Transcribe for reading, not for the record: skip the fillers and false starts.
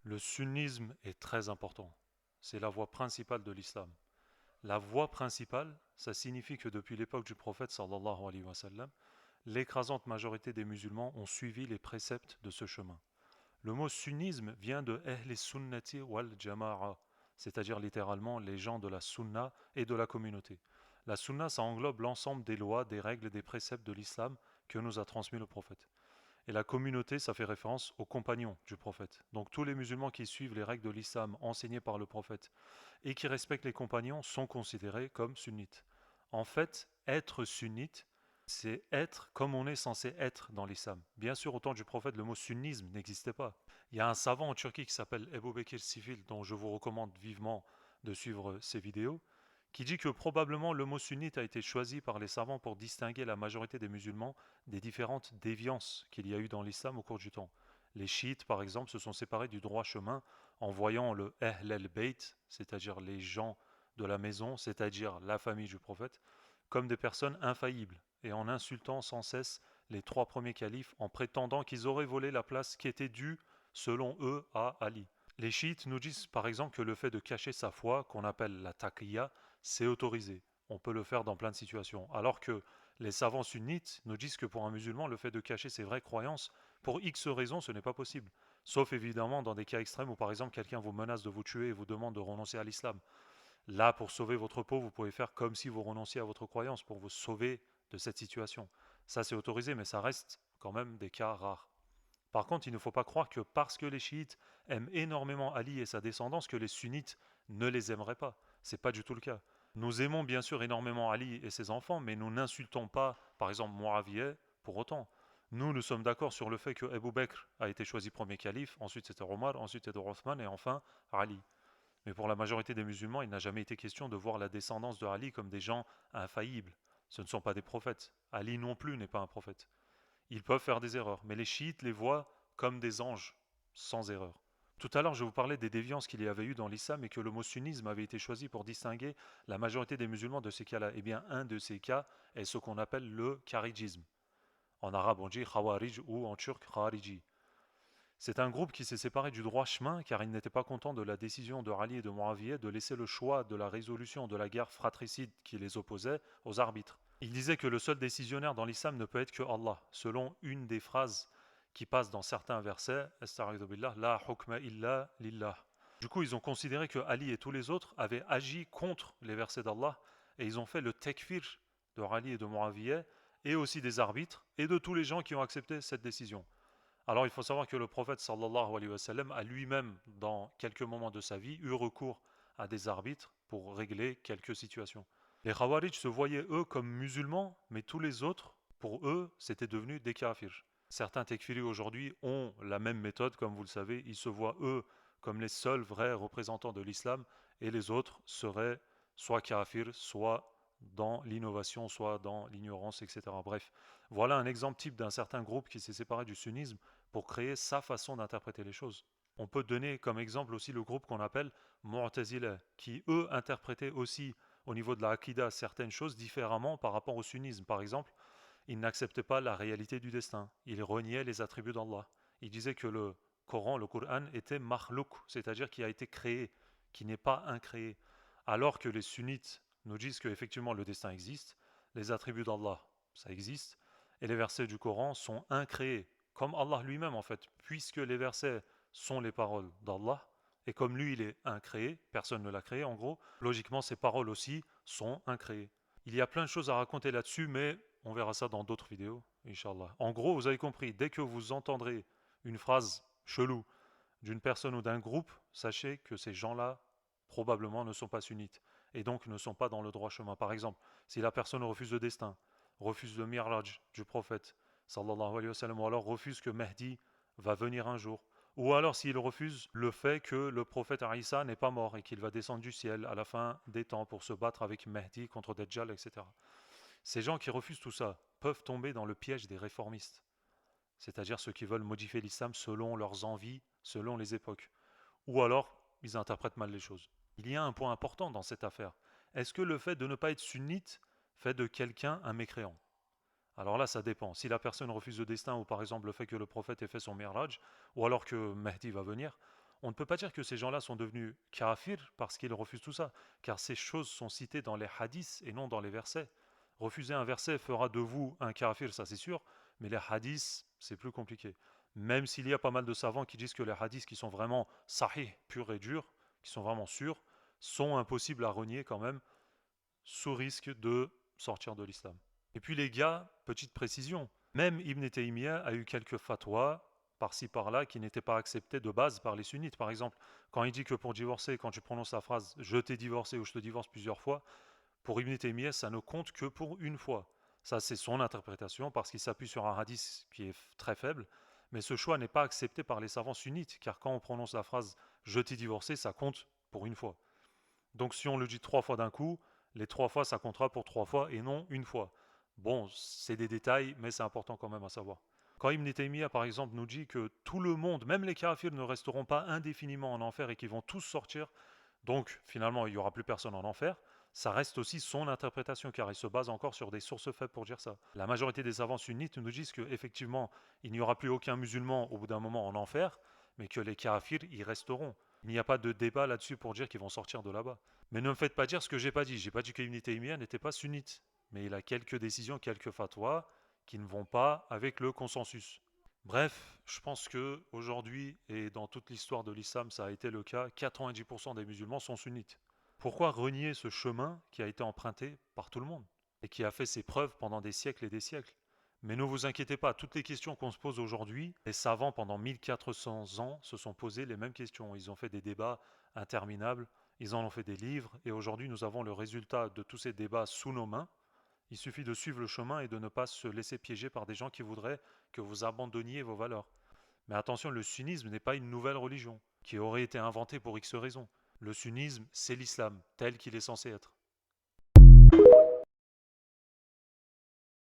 Le sunnisme est très important. C'est la voie principale de l'islam. La voie principale, ça signifie que depuis l'époque du prophète sallallahu alayhi wa sallam, l'écrasante majorité des musulmans ont suivi les préceptes de ce chemin. Le mot sunnisme vient de Ahl sunnati wal jama'a, c'est-à-dire littéralement les gens de la sunna et de la communauté. La sunna, ça englobe l'ensemble des lois, des règles et des préceptes de l'islam que nous a transmis le prophète. Et la communauté, ça fait référence aux compagnons du prophète. Donc tous les musulmans qui suivent les règles de l'islam enseignées par le prophète et qui respectent les compagnons sont considérés comme sunnites. En fait, être sunnite, c'est être comme on est censé être dans l'islam. Bien sûr, au temps du prophète, le mot sunnisme n'existait pas. Il y a un savant en Turquie qui s'appelle Ebu Bekir Sifil, dont je vous recommande vivement de suivre ses vidéos, qui dit que probablement le mot sunnite a été choisi par les savants pour distinguer la majorité des musulmans des différentes déviances qu'il y a eu dans l'islam au cours du temps. Les chiites, par exemple, se sont séparés du droit chemin en voyant le Ahl al-Bayt, c'est-à-dire les gens de la maison, c'est-à-dire la famille du prophète, comme des personnes infaillibles, et en insultant sans cesse les trois premiers califes en prétendant qu'ils auraient volé la place qui était due, selon eux, à Ali. Les chiites nous disent par exemple que le fait de cacher sa foi, qu'on appelle la taqiyya, c'est autorisé. On peut le faire dans plein de situations. Alors que les savants sunnites nous disent que pour un musulman, le fait de cacher ses vraies croyances, pour X raisons, ce n'est pas possible. Sauf évidemment dans des cas extrêmes où par exemple quelqu'un vous menace de vous tuer et vous demande de renoncer à l'islam. Là, pour sauver votre peau, vous pouvez faire comme si vous renonciez à votre croyance pour vous sauver de cette situation. Ça, c'est autorisé, mais ça reste quand même des cas rares. Par contre, il ne faut pas croire que parce que les chiites aiment énormément Ali et sa descendance, que les sunnites ne les aimeraient pas. C'est pas du tout le cas. Nous aimons bien sûr énormément Ali et ses enfants, mais nous n'insultons pas, par exemple, Muawiyah pour autant. Nous sommes d'accord sur le fait que Abu Bakr a été choisi premier calife, ensuite c'était Omar, ensuite c'était Othman et enfin Ali. Mais pour la majorité des musulmans, il n'a jamais été question de voir la descendance de Ali comme des gens infaillibles. Ce ne sont pas des prophètes. Ali non plus n'est pas un prophète. Ils peuvent faire des erreurs, mais les chiites les voient comme des anges, sans erreur. Tout à l'heure, je vous parlais des déviances qu'il y avait eu dans l'islam et que le mot sunnisme avait été choisi pour distinguer la majorité des musulmans de ces cas-là. Eh bien, un de ces cas est ce qu'on appelle le kharijisme. En arabe, on dit khawarij ou en turc khariji. C'est un groupe qui s'est séparé du droit chemin car il n'était pas content de la décision de Ali et de Muawiyah de laisser le choix de la résolution de la guerre fratricide qui les opposait aux arbitres. Il disait que le seul décisionnaire dans l'islam ne peut être que Allah, selon une des phrases qui passe dans certains versets, la hukma illa lillah. Du coup, ils ont considéré que Ali et tous les autres avaient agi contre les versets d'Allah et ils ont fait le tekfir de Ali et de Muawiyah et aussi des arbitres et de tous les gens qui ont accepté cette décision. Alors il faut savoir que le prophète sallallahu alayhi wa sallam a lui-même, dans quelques moments de sa vie, eu recours à des arbitres pour régler quelques situations. Les Khawarij se voyaient eux comme musulmans, mais tous les autres, pour eux, c'était devenu des kafirs. Certains tekfiris aujourd'hui ont la même méthode, comme vous le savez, ils se voient eux comme les seuls vrais représentants de l'islam, et les autres seraient soit kafirs, soit dans l'innovation, soit dans l'ignorance, etc. Bref, voilà un exemple type d'un certain groupe qui s'est séparé du sunnisme pour créer sa façon d'interpréter les choses. On peut donner comme exemple aussi le groupe qu'on appelle Mu'tazila, qui eux interprétaient aussi au niveau de la Aqidah certaines choses différemment par rapport au sunnisme. Par exemple, ils n'acceptaient pas la réalité du destin, ils reniaient les attributs d'Allah. Ils disaient que le Coran, le Coran était makhlouk, c'est-à-dire qui a été créé, qui n'est pas incréé. Alors que les sunnites nous disent qu'effectivement le destin existe, les attributs d'Allah, ça existe, et les versets du Coran sont incréés, comme Allah lui-même en fait, puisque les versets sont les paroles d'Allah, et comme lui il est incréé, personne ne l'a créé en gros, logiquement ces paroles aussi sont incréées. Il y a plein de choses à raconter là-dessus, mais on verra ça dans d'autres vidéos, Inch'Allah. En gros, vous avez compris, dès que vous entendrez une phrase chelou d'une personne ou d'un groupe, sachez que ces gens-là probablement ne sont pas sunnites et donc ne sont pas dans le droit chemin. Par exemple, si la personne refuse le destin, refuse le miraj du prophète, sallallahu alayhi wa sallam, ou alors refuse que Mahdi va venir un jour, ou alors s'il refuse le fait que le prophète Isa n'est pas mort et qu'il va descendre du ciel à la fin des temps pour se battre avec Mahdi contre Dajjal, etc. Ces gens qui refusent tout ça peuvent tomber dans le piège des réformistes, c'est-à-dire ceux qui veulent modifier l'islam selon leurs envies, selon les époques. Ou alors, ils interprètent mal les choses. Il y a un point important dans cette affaire. Est-ce que le fait de ne pas être sunnite fait de quelqu'un un mécréant? Alors là, ça dépend. Si la personne refuse le destin, ou par exemple le fait que le prophète ait fait son miraj, ou alors que Mahdi va venir, On ne peut pas dire que ces gens-là sont devenus kafirs parce qu'ils refusent tout ça, car ces choses sont citées dans les hadiths et non dans les versets. Refuser un verset fera de vous un kafir, ça c'est sûr, mais les hadiths, c'est plus compliqué. Même s'il y a pas mal de savants qui disent que les hadiths qui sont vraiment sahih, purs et durs, qui sont vraiment sûrs, sont impossibles à renier quand même, sous risque de sortir de l'islam. Et puis les gars, petite précision, même Ibn Taymiyyah a eu quelques fatwas par-ci par-là qui n'étaient pas acceptés de base par les sunnites. Par exemple, quand il dit que pour divorcer, quand tu prononces la phrase je t'ai divorcé ou je te divorce plusieurs fois, pour Ibn Taymiyyah, ça ne compte que pour une fois. Ça, c'est son interprétation parce qu'il s'appuie sur un hadith qui est très faible. Mais ce choix n'est pas accepté par les savants sunnites, car quand on prononce la phrase je t'ai divorcé, ça compte pour une fois. Donc si on le dit 3 fois d'un coup, les 3 fois, ça comptera pour 3 fois et non une fois. Bon, c'est des détails, mais c'est important quand même à savoir. Quand Ibn Taymiyyah, par exemple, nous dit que tout le monde, même les kafirs, ne resteront pas indéfiniment en enfer et qu'ils vont tous sortir, donc finalement, il n'y aura plus personne en enfer, ça reste aussi son interprétation, car il se base encore sur des sources faibles pour dire ça. La majorité des savants sunnites nous disent qu'effectivement, il n'y aura plus aucun musulman au bout d'un moment en enfer, mais que les kafirs y resteront. Il n'y a pas de débat là-dessus pour dire qu'ils vont sortir de là-bas. Mais ne me faites pas dire ce que j'ai pas dit. J'ai pas dit que Ibn Taymiyyah n'était pas sunnite. Mais il a quelques décisions, quelques fatwas qui ne vont pas avec le consensus. Bref, je pense que aujourd'hui et dans toute l'histoire de l'islam, ça a été le cas. 90% des musulmans sont sunnites. Pourquoi renier ce chemin qui a été emprunté par tout le monde et qui a fait ses preuves pendant des siècles et des siècles? Mais ne vous inquiétez pas, toutes les questions qu'on se pose aujourd'hui, les savants pendant 1400 ans se sont posés les mêmes questions. Ils ont fait des débats interminables, ils en ont fait des livres, et aujourd'hui nous avons le résultat de tous ces débats sous nos mains. Il suffit de suivre le chemin et de ne pas se laisser piéger par des gens qui voudraient que vous abandonniez vos valeurs. Mais attention, le sunnisme n'est pas une nouvelle religion qui aurait été inventée pour X raisons. Le sunnisme, c'est l'islam tel qu'il est censé être.